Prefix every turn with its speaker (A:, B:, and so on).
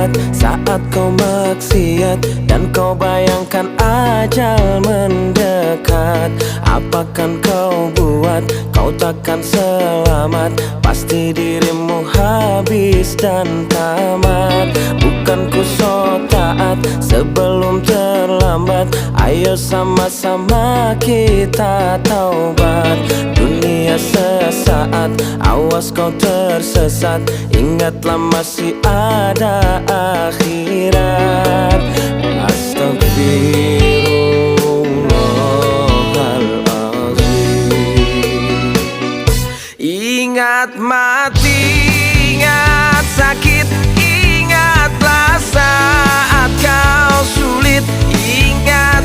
A: berat saat kau maksiat dan kau bayangkan ajal mendekat. Apakan kau buat, kau takkan selamat. Pasti dirimu habis dan tamat. Bukan ku so taat sebelum terlambat. Ayo sama-sama kita taubat. Dunia sesaat, awas kau tersesat. Ingatlah masih ada akhirat. Astagfirullahaladzim. Ingat mati, ingat sakit, ingatlah saat kau sulit. Ingat